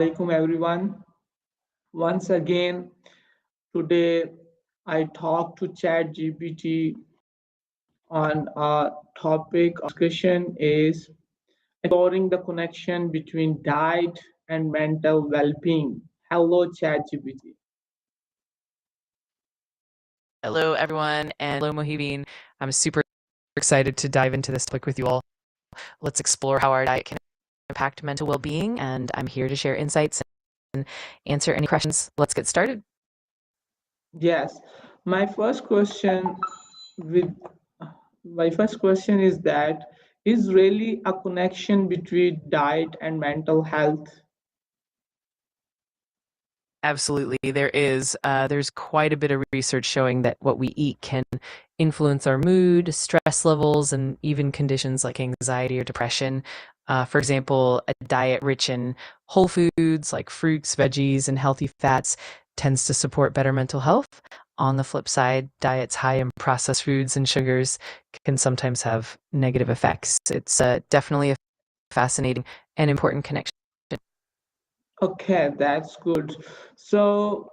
Alaikum everyone. Once again, today I talk to ChatGPT on a topic of discussion is exploring the connection between diet and mental well-being. Hello, ChatGPT. Hello, everyone, and hello, Mohibin. I'm super excited to dive into this topic with you all. Let's explore how our diet can impact mental well being, and I'm here to share insights and answer any questions. Let's get started. Yes, my first question with my first question is that is really a connection between diet and mental health? Absolutely, there is. There's quite a bit of research showing that what we eat can influence our mood, stress levels, and even conditions like anxiety or depression. For example, a diet rich in whole foods like fruits, veggies, and healthy fats tends to support better mental health. On the flip side, diets high in processed foods and sugars can sometimes have negative effects. It's definitely a fascinating and important connection. Okay, that's good. So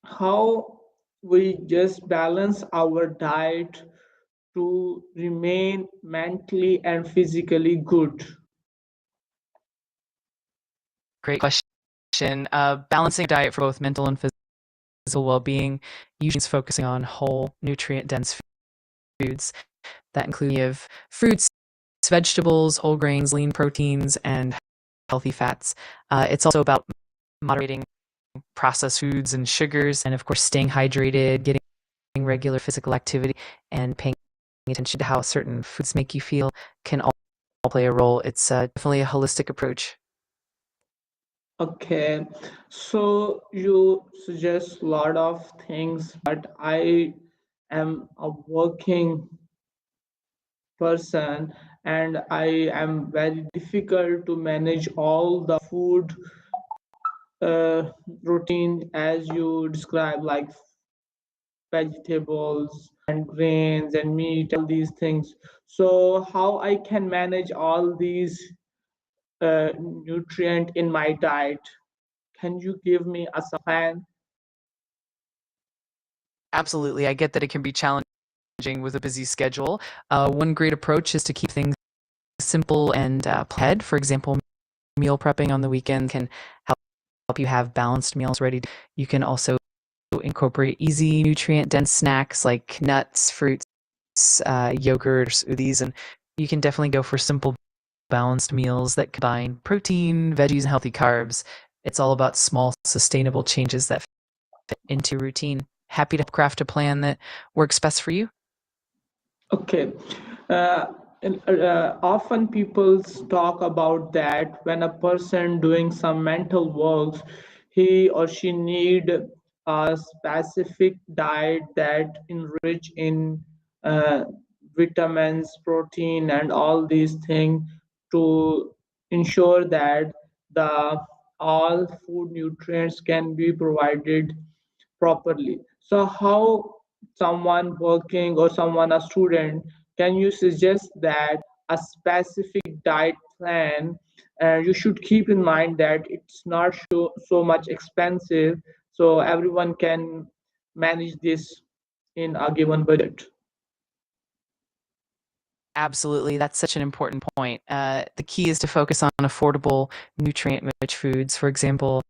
how we just balance our diet to remain mentally and physically good. Great question. Balancing diet for both mental and physical well-being usually means focusing on whole, nutrient-dense foods that include of fruits, vegetables, whole grains, lean proteins, and healthy fats. It's also about moderating processed foods and sugars, and of course, staying hydrated, getting regular physical activity, and paying attention to how certain foods make you feel can all play a role. It's definitely a holistic approach. Okay, so you suggest a lot of things, but I am a working person and I am very difficult to manage all the food routine as you describe, like vegetables and grains and meat, all these things. So how I can manage all these nutrient in my diet? Can you give me a plan? Absolutely, I get that it can be challenging with a busy schedule. One great approach is to keep things simple and planned. For example, meal prepping on the weekend can help you have balanced meals ready. You can also incorporate easy, nutrient-dense snacks like nuts, fruits, yogurt, smoothies, and you can definitely go for simple, balanced meals that combine protein, veggies, and healthy carbs. It's all about small, sustainable changes that fit into routine. Happy to craft a plan that works best for you. Okay. Uh, Often people talk about that when a person doing some mental works, he or she need a specific diet that enrich in uh, vitamins, protein, and all these things to ensure that the all food nutrients can be provided properly. So how someone working or someone a student, can you suggest that a specific diet plan, you should keep in mind that it's not so much expensive, so everyone can manage this in a given budget? Absolutely, that's such an important point. The key is to focus on affordable, nutrient-rich foods. For example,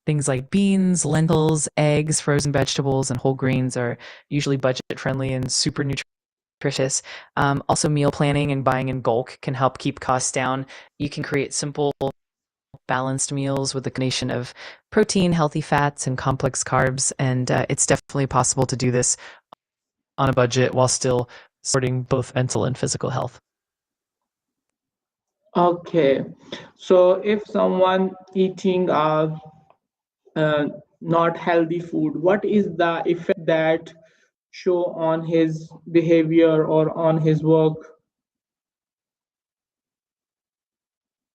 things like beans, lentils, eggs, frozen vegetables, and whole grains are usually budget-friendly and super nutritious. Also, meal planning and buying in bulk can help keep costs down. You can create simple, balanced meals with a combination of protein, healthy fats, and complex carbs, and it's definitely possible to do this on a budget while still supporting both mental and physical health. Okay, so if someone eating uh, not healthy food, what is the effect that show on his behavior or on his work?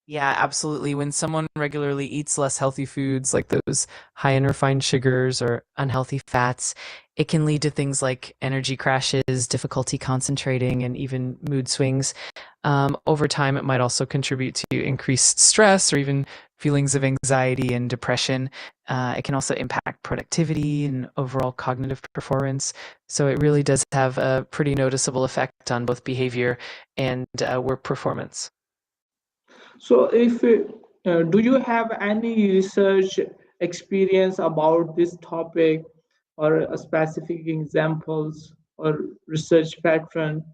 Yeah, absolutely. When someone regularly eats less healthy foods like those high in refined sugars or unhealthy fats, It can lead to things like energy crashes, difficulty concentrating, and even mood swings. Over time, it might also contribute to increased stress or even feelings of anxiety and depression. It can also impact productivity and overall cognitive performance. So it really does have a pretty noticeable effect on both behavior and work performance. So, if do you have any research experience about this topic, or a specific examples or research pattern?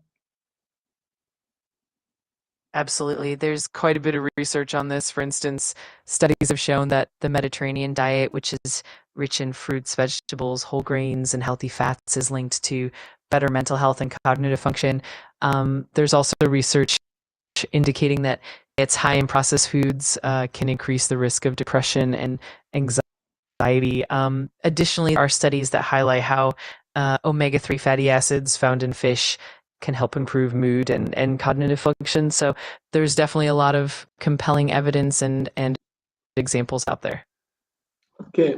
Absolutely. There's quite a bit of research on this. For instance, studies have shown that the Mediterranean diet, which is rich in fruits, vegetables, whole grains, and healthy fats, is linked to better mental health and cognitive function. There's also research indicating that it's high in processed foods can increase the risk of depression and anxiety. Additionally, there are studies that highlight how omega-3 fatty acids found in fish can help improve mood and cognitive function. So there's definitely a lot of compelling evidence and examples out there. Okay,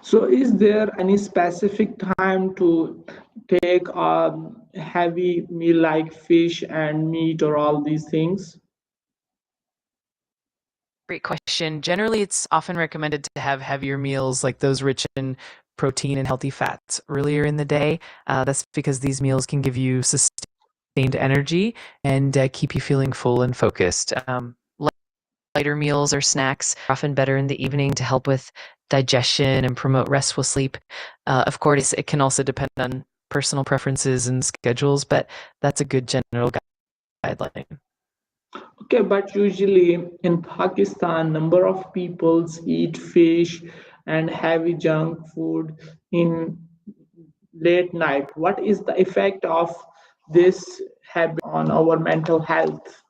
so is there any specific time to take a heavy meal like fish and meat or all these things? Great question. Generally, it's often recommended to have heavier meals like those rich in protein and healthy fats earlier in the day. That's because these meals can give you sustained energy and keep you feeling full and focused. Lighter meals or snacks are often better in the evening to help with digestion and promote restful sleep. Of course, it can also depend on personal preferences and schedules, but that's a good general guideline. Okay, but usually in Pakistan, number of peoples eat fish and heavy junk food in late night. What is the effect of this habit on our mental health?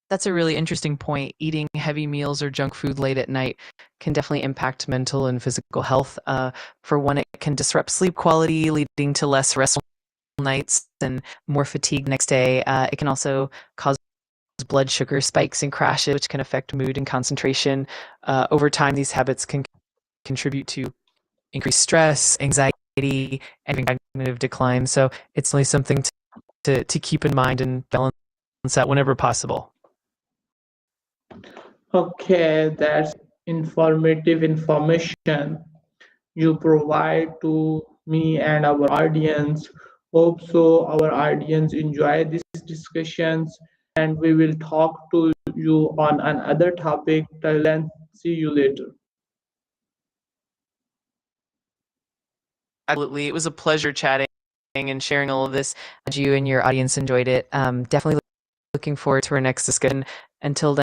That's a really interesting point. Eating heavy meals or junk food late at night can definitely impact mental and physical health. For one, it can disrupt sleep quality, leading to less restful nights and more fatigue next day. It can also cause blood sugar spikes and crashes, which can affect mood and concentration. Over time, these habits can contribute to increased stress, anxiety, and even cognitive decline. So it's really something to keep in mind and balance out whenever possible. Okay, that's informative information you provide to me and our audience. Hope so our audience enjoy these discussions, and we will talk to you on another topic. Till then, see you later. Absolutely. It was a pleasure chatting and sharing all of this. Glad you and your audience enjoyed it. Definitely looking forward to our next discussion. Until then,